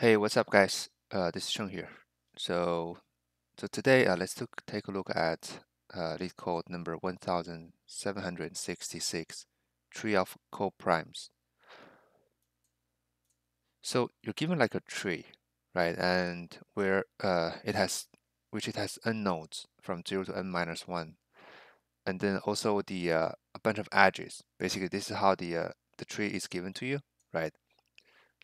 Hey, what's up, guys? This is Sheng here. So today, let's take a look at LeetCode number 1766, tree of coprimes. So you're given like a tree, right? And where it has n nodes from 0 to n minus 1, and then also a bunch of edges. Basically, this is how the tree is given to you, right?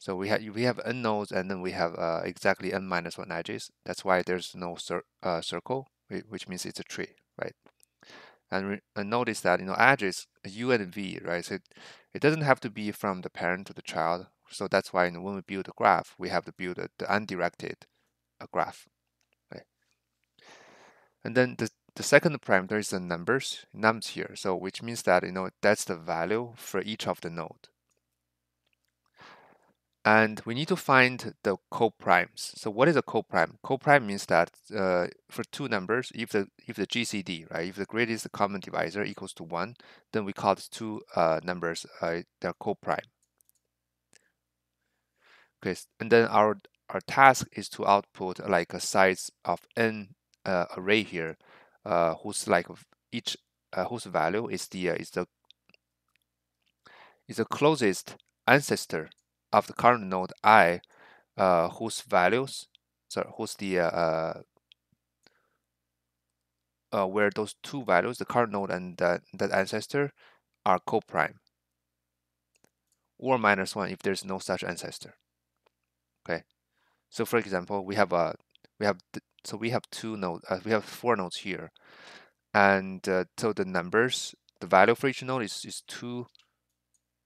So we have n nodes, and then we have exactly n minus 1 edges. That's why there's no circle, which means it's a tree, right? And notice that edges u and v, right? So it doesn't have to be from the parent to the child. So that's why when we build a graph, we have to build the undirected graph, right? And then the second parameter is the nums here. So which means that that's the value for each of the node. And we need to find the coprimes. So what is a coprime? Coprime means that for two numbers, if the GCD, right, if the greatest common divisor equals to 1, then we call these two numbers they're coprime. Okay, and then our task is to output like a size of n array here, whose like each whose value is the closest ancestor of the current node I, whose values, so who's the where those two values, the current node and that ancestor, are coprime, or minus 1 if there's no such ancestor. Okay, so for example, we have two nodes, we have 4 nodes here, and so the value for each node is 2,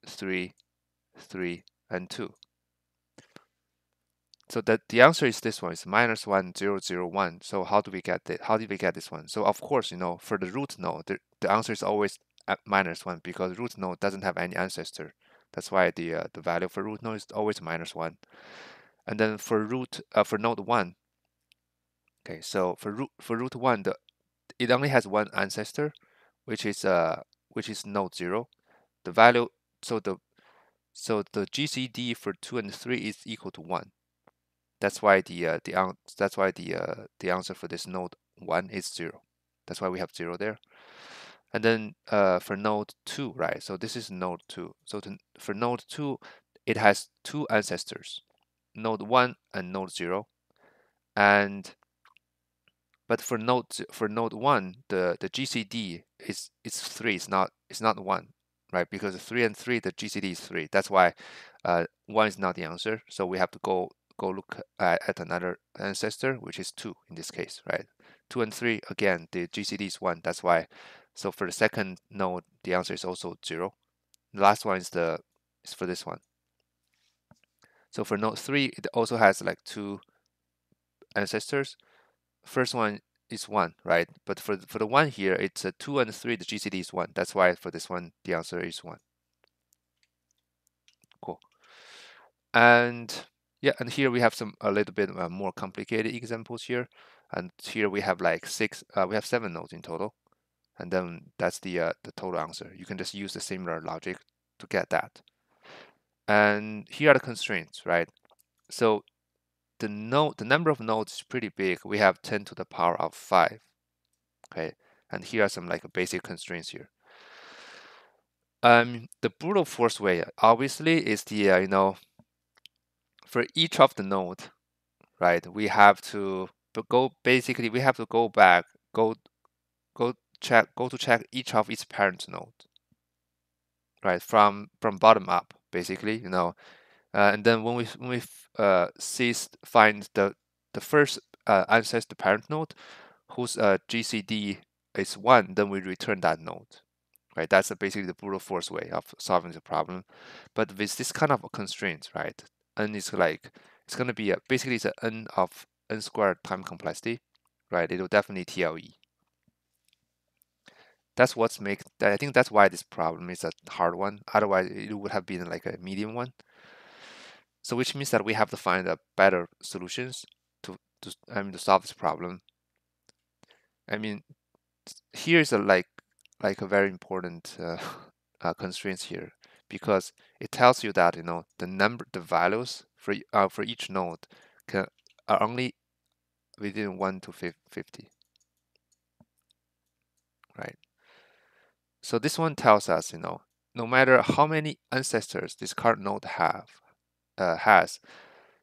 3, 3, and 2. So that the answer is this one. It's minus 1, 0, 0, 1. So how do we get it? How did we get this one? So of course, for the root node, the answer is always at minus 1 because root node doesn't have any ancestor. That's why the value for root node is always minus 1. And then for node 1, okay, so for root 1, it only has one ancestor, which is node 0. The value so the GCD for 2 and 3 is equal to 1. That's why the answer for this node 1 is 0. That's why we have 0 there. And then for node 2, right? So this is node 2. So for node 2, it has two ancestors, node 1 and node 0. And but for node 1, the GCD is 3. It's not 1, right? Because 3 and 3, the GCD is 3. That's why 1 is not the answer. So we have to go look at another ancestor, which is 2 in this case, right? 2 and 3, again, the GCD is 1. That's why. So for the second node, the answer is also 0. The last one is for this one. So for node 3, it also has like two ancestors. First one is 1, right? But for the one here, it's a 2 and 3, the GCD is 1. That's why for this one, the answer is 1. Cool. And yeah, and here we have a little bit more complicated examples here. And here we have like we have 7 nodes in total. And then that's the total answer. You can just use the similar logic to get that. And here are the constraints, right? So the number of nodes is pretty big. We have 10 to the power of 5. Okay, and here are some like basic constraints here. The brute force way obviously is for each of the node, right? We have to we have to go back, go to check each of its parent node, right? From bottom up, basically, and then when we find the first ancestor parent node whose GCD is 1, then we return that node. Right, that's basically the brute force way of solving the problem. But with this kind of constraints, right, n is it's going to be basically it's an n of n squared time complexity, right? It will definitely TLE. I think that's why this problem is a hard one. Otherwise, it would have been like a medium one. So which means that we have to find better solutions to solve this problem. I mean, here's a like a very important constraints here, because it tells you that the values for each node are only within 1 to 50, right? So this one tells us, no matter how many ancestors this current node has,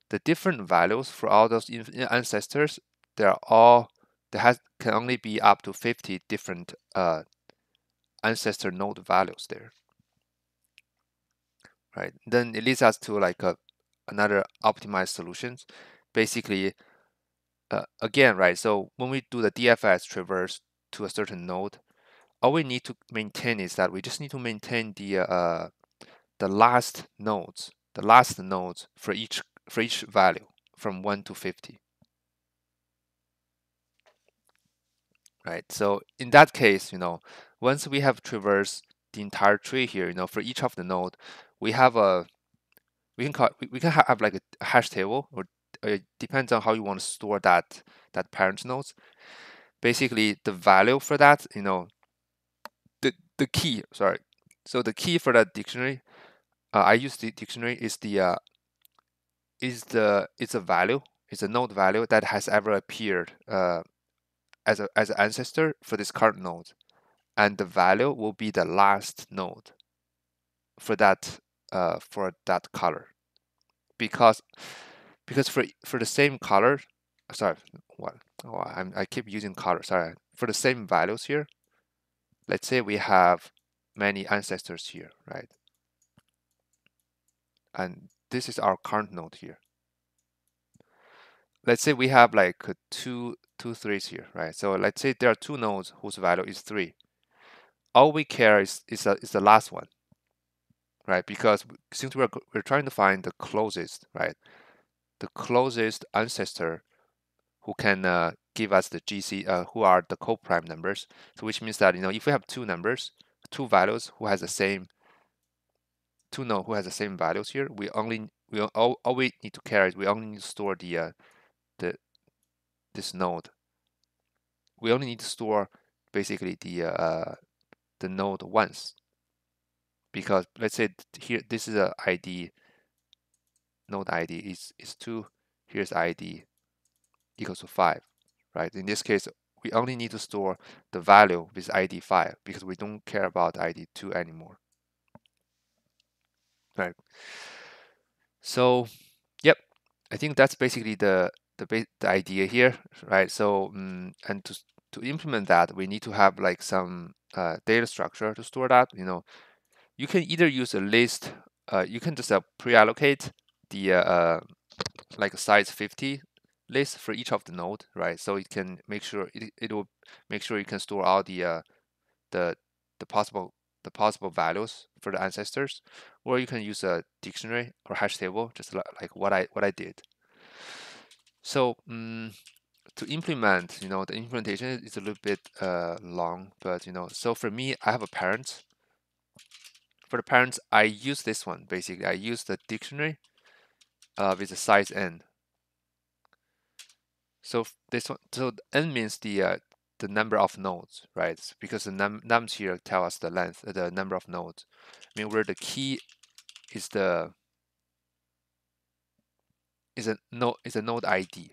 the different values for all those ancestors, can only be up to 50 different ancestor node values there, right? Then it leads us to like another optimized solutions. Basically, again, right? So when we do the DFS traverse to a certain node, all we need to maintain is that we just need to maintain the last nodes for each value from 1 to 50, right? So in that case, once we have traversed the entire tree here, for each of the node, we have a we can have like a hash table, or it depends on how you want to store that parent nodes. Basically, the value for that, the key. Sorry, so the key for that dictionary, I use the dictionary it's a value, it's a node value that has ever appeared as an ancestor for this current node, and the value will be the last node for that color, because for the same color, sorry, what? Oh, I keep using color. Sorry, for the same values here. Let's say we have many ancestors here, right? And this is our current node here. Let's say we have like two threes here, right? So let's say there are two nodes whose value is 3. All we care is the last one, right? Because since we're trying to find the closest, right? The closest ancestor who can give us the GC, who are the coprime numbers. So which means that if we have two values who has the same two node who has the same values here, all we need to care is we only need to store the this node. We only need to store basically the node once, because let's say here this is a ID, node ID is 2, here's ID equals to 5, right? In this case, we only need to store the value with ID 5 because we don't care about ID 2 anymore, right? So, yep, I think that's basically the idea here, right? So, and to implement that, we need to have like some data structure to store that. You can either use a list, you can just pre-allocate the like a size 50 list for each of the node, right? So it can make sure it will make sure you can store all the the possible the possible values for the ancestors, or you can use a dictionary or hash table, just like what I did. So to implement, the implementation is a little bit long, but so for me, I have a parent. For the parents, I use this one. Basically, I use the dictionary with the size n. So this one, so n means the number of nodes, right? Because the nums here tell us the length, the number of nodes. I mean, where the key is a node ID.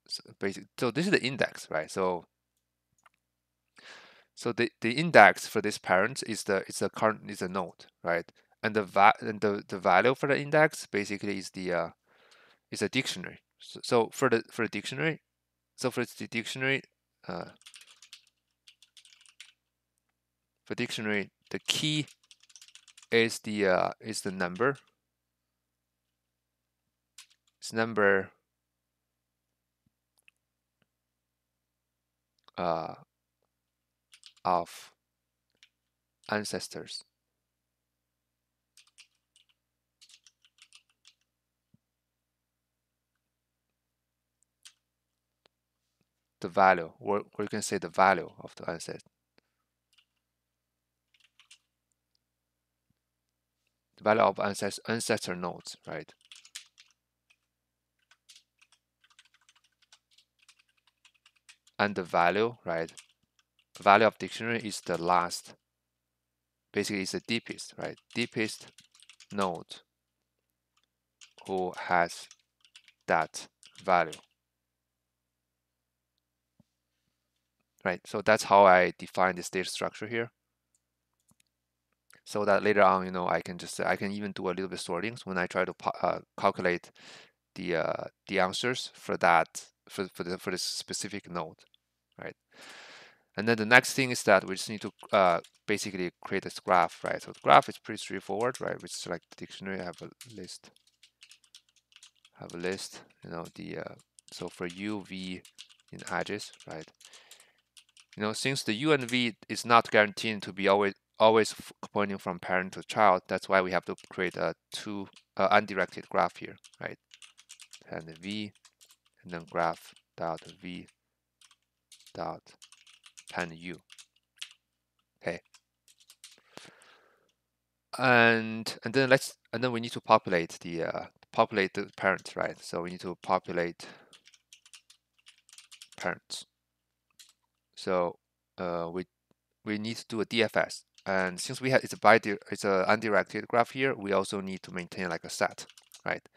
So basically, so this is the index, right? So the index for this parent is a node, right? And the value for the index basically is a dictionary. So for the dictionary, uh, for dictionary, the key is the number. It's number of ancestors. The value, or you can say the value of the ancestor. The value of ancestor nodes, right? And the value, right? Value of dictionary is the last. Basically, it's the deepest, right? Deepest node who has that value, right? So that's how I define this data structure here. So that later on, I can even do a little bit sorting when I try to calculate the answers for that for this specific node, right? And then the next thing is that we just need to basically create this graph, right? So the graph is pretty straightforward, right? We select the dictionary, have a list, so for u, v in edges, right? Since the u and v is not guaranteed to be always pointing from parent to child, that's why we have to create a two undirected graph here, right? And the v, and then graph dot v dot pen u. Okay. And then we need to populate the parents, right? So we need to populate parents. So we need to do a DFS, and since it's a undirected graph here, we also need to maintain like a set, right?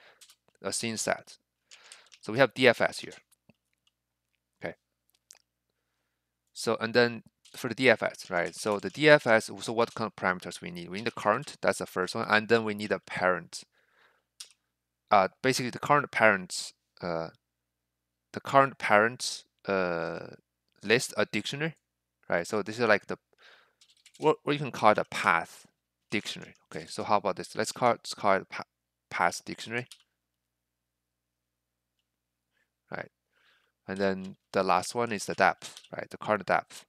A scene set. So we have DFS here. Okay. So and then for the DFS, right? So the DFS. So what kind of parameters we need? We need the current. That's the first one, and then we need a parent. Basically the current parents. The current parents list a dictionary, right? So this is like what you can call it a path dictionary. Okay, so how about this? Let's call it path dictionary, right? And then the last one is the depth, right? The current depth.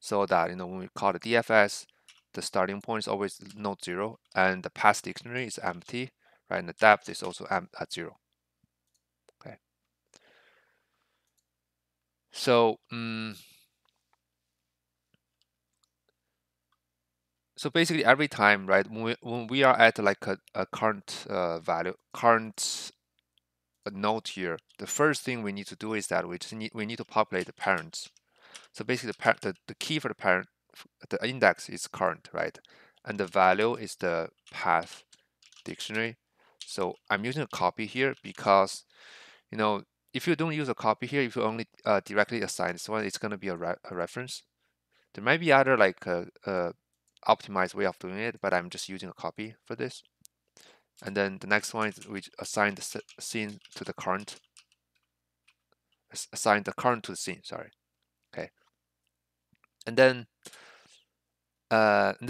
So that when we call the DFS, the starting point is always node 0, and the path dictionary is empty, right? And the depth is also at 0. Okay. So so basically every time, right, when we are at like a current current node here, the first thing we need to do is that we need to populate the parents. So basically the key for the parent, the index is current, right? And the value is the path dictionary. So I'm using a copy here because, if you don't use a copy here, if you only directly assign this one, it's going to be a reference. There might be other like optimized way of doing it, but I'm just using a copy for this. And then the next one is we assign the scene to the current. Assign the current to the scene. Sorry. Okay. And then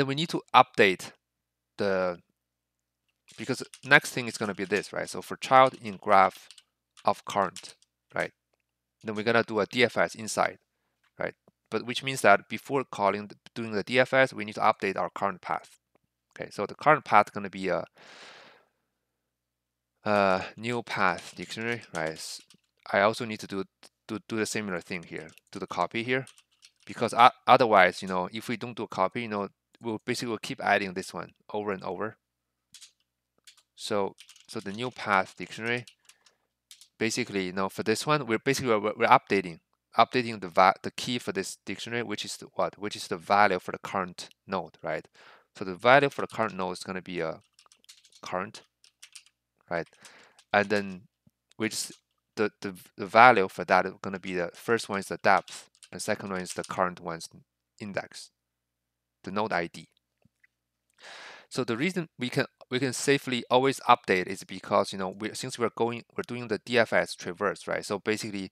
we need to update because next thing is going to be this, right? So for child in graph of current, right? Then we're gonna do a DFS inside, right? But which means that before doing the DFS, we need to update our current path. Okay, so the current path is gonna be a new path dictionary, right? I also need to do the similar thing here, do the copy here, because otherwise, if we don't do a copy, we'll basically keep adding this one over and over. So the new path dictionary, basically, for this one, we're updating the key for this dictionary, which is the value for the current node, right? So the value for the current node is going to be a current, right? And then which the value for that is going to be the first one is the depth, and the second one is the current one's index, the node ID. So the reason we can safely always update is because since we're doing the DFS traverse, right? So basically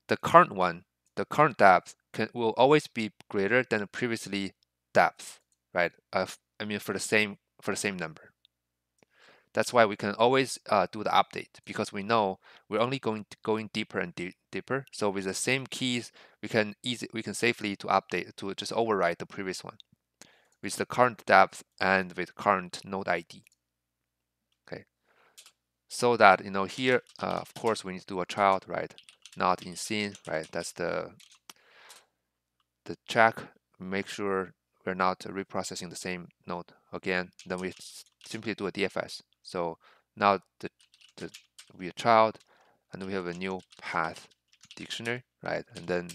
the current depth will always be greater than the previously depth, right? For the same number. That's why we can always do the update, because we know we're only going deeper and deeper. So with the same keys, we can safely to update to just override the previous one with the current depth and with current node ID. Okay, so that here, of course, we need to do a child, right? Not in scene, right? That's the check. Make sure we're not reprocessing the same node again. Then we simply do a DFS. So now we a child, and we have a new path dictionary, right? And then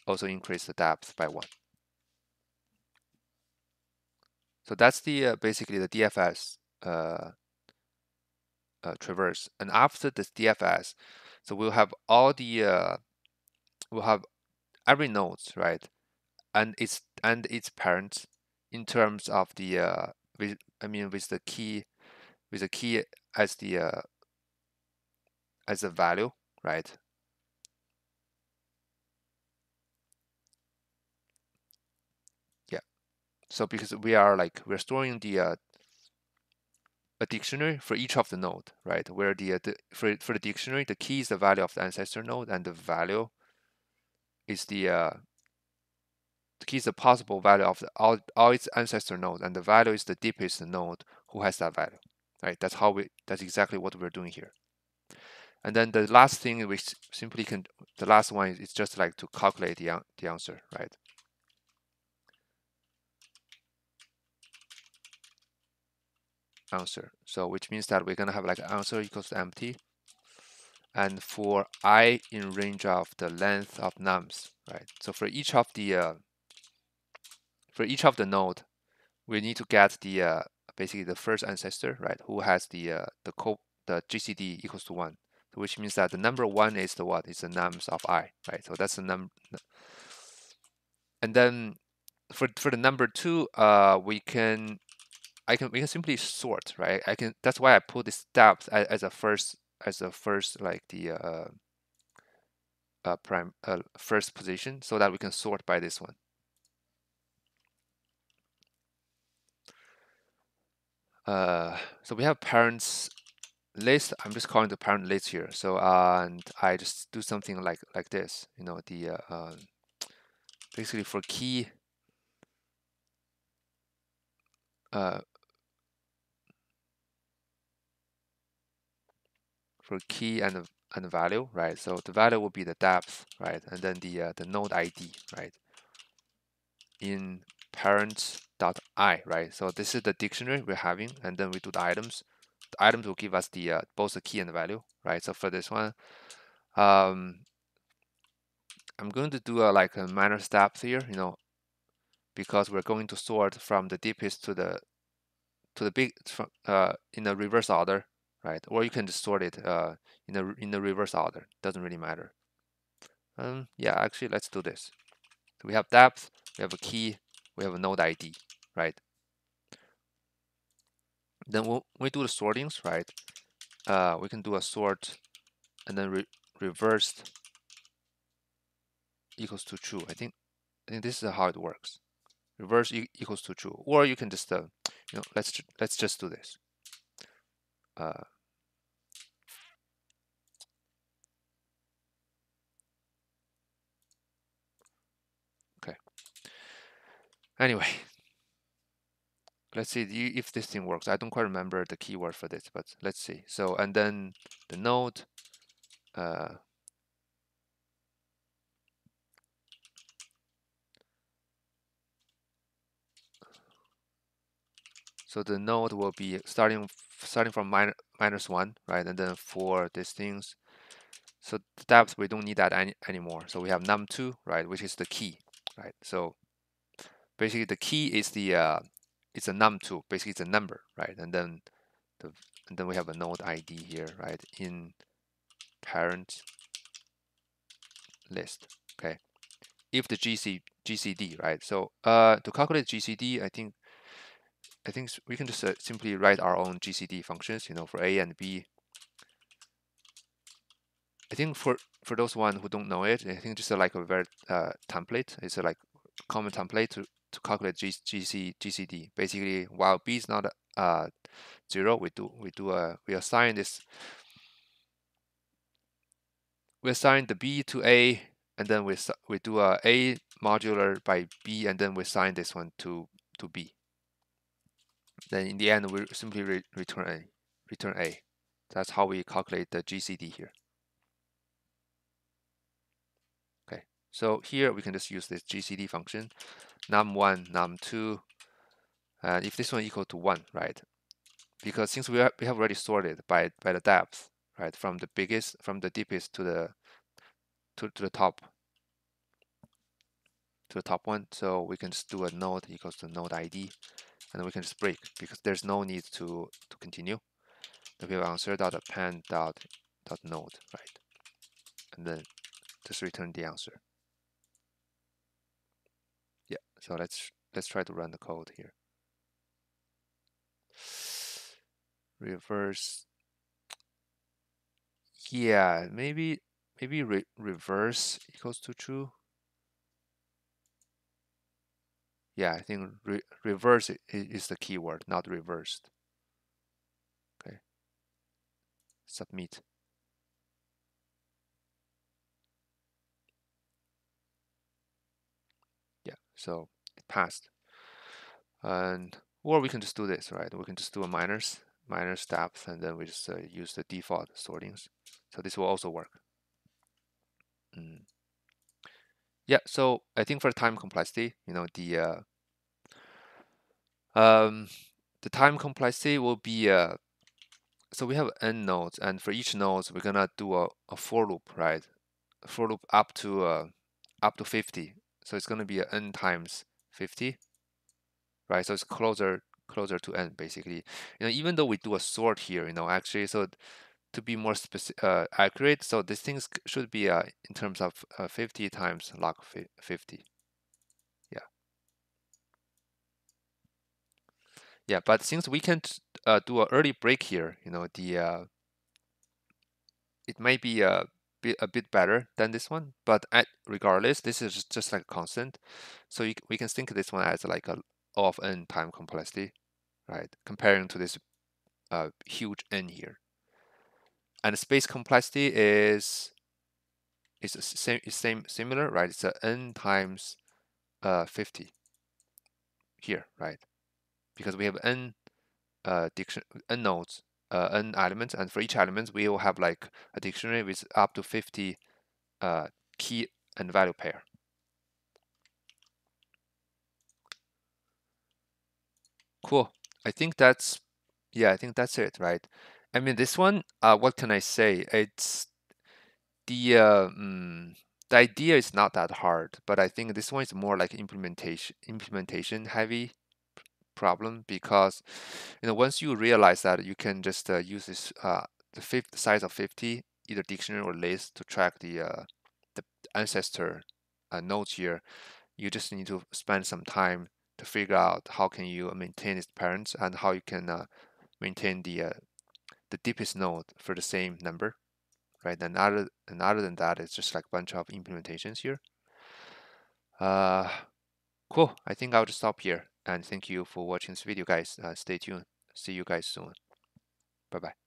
also increase the depth by 1. So that's the basically the DFS traverse. And after this DFS, so we'll have all the we'll have every nodes, right, and its parents in terms of the with, I mean with the key as the as a value, right? Yeah. So because we're storing the a dictionary for each of the node, right? Where for the dictionary, the key is the value of the ancestor node, and the value is the key is the possible value of all its ancestor nodes, and the value is the deepest node who has that value, right? That's exactly what we're doing here. And then the last thing we simply can, the last one is just like to calculate the answer, right? Answer. So which means that we're gonna have like answer equals to empty, and for I in range of the length of nums, right? So for each of the node, we need to get the basically the first ancestor, right? Who has the GCD equals to 1. So which means that the number 1 is the what? Is the nums of I, right? So that's the number. And then for the number 2, we can simply sort, right? That's why I put this steps as a first like the prime first position, so that we can sort by this one. So we have parents list. I'm just calling the parent list here. So and I just do something like this. You know, the basically for key uh, and value, right? So the value will be the depth, right? And then the node ID, right? In parent.I, right? So this is the dictionary we're having, and then we do the items. The items will give us the both the key and the value, right? So for this one, I'm going to do like a minor steps here, you know, because we're going to sort from the deepest to the big in a reverse order, right? Or you can just sort it in the reverse order. Doesn't really matter. Yeah, actually, let's do this. So we have depth, we have a key, we have a node ID, right? Then when we do the sortings, right? We can do a sort and then reversed equals to true. I think this is how it works. Reverse equals to true, or you can just you know, let's just do this. Uh, okay. Anyway, let's see if this thing works. I don't quite remember the keyword for this, but let's see. So and then the node. Uh, so the node will be starting from -1, right? And then for these things, so the depth we don't need that anymore. So we have num2, right, which is the key, right? So basically the key is it's a num2. Basically it's a number, right? The and then we have a node ID here, right, in parent list. Okay. If the GCD, right? So to calculate GCD, I think we can just simply write our own GCD functions, you know, for A and B. I think for those one who don't know it, I think just like a very template. It's a like common template to calculate GCD. Basically, while B is not 0, we assign this, we assign the B to A, and then we do A modular by B, and then we assign this one to B. Then in the end, we simply return A. That's how we calculate the GCD here. Okay, so here we can just use this GCD function, num1, num2, and if this one equal to 1, right? Because since we have already sorted by the depth, right, from the deepest to the top one, so we can just do a node equals to node ID, and then we can just break because there's no need to continue. Then we have answer.append.node, right? And then just return the answer. Yeah, so let's try to run the code here. Reverse. Yeah, maybe reverse equals to true. Yeah, I think reverse is the keyword, not reversed. Okay. Submit. Yeah, so it passed. And or we can just do this, right? We can just do a minus depth, and then we just use the default sortings. So this will also work. Yeah, so I think for time complexity, the time complexity will be so we have n nodes, and for each node we're gonna do a for loop, right? A for loop up to 50. So it's gonna be a n times 50, right? So it's closer to n basically. Even though we do a sort here, actually, so to be more accurate, so these things should be in terms of 50 times log 50. Yeah, yeah. But since we can do an early break here, it may be a bit better than this one. But regardless, this is just like a constant, so we can think of this one as like a O of n time complexity, right? Comparing to this huge n here, and the space complexity is similar, right? It's a n times 50 here, right? Because we have n n nodes, n elements, and for each element we will have like a dictionary with up to 50 key and value pair. Cool. I think that's I think that's it, right? I mean, this one, what can I say? It's the idea is not that hard, but I think this one is more like implementation heavy problem, because once you realize that you can just use this the size of 50 either dictionary or list to track the ancestor nodes here, you just need to spend some time to figure out how can you maintain its parents and how you can maintain the deepest node for the same number, right? And other than that, it's just like a bunch of implementations here. uh Cool. I think I'll just stop here. And thank you for watching this video, guys. Stay tuned. See you guys soon. Bye bye.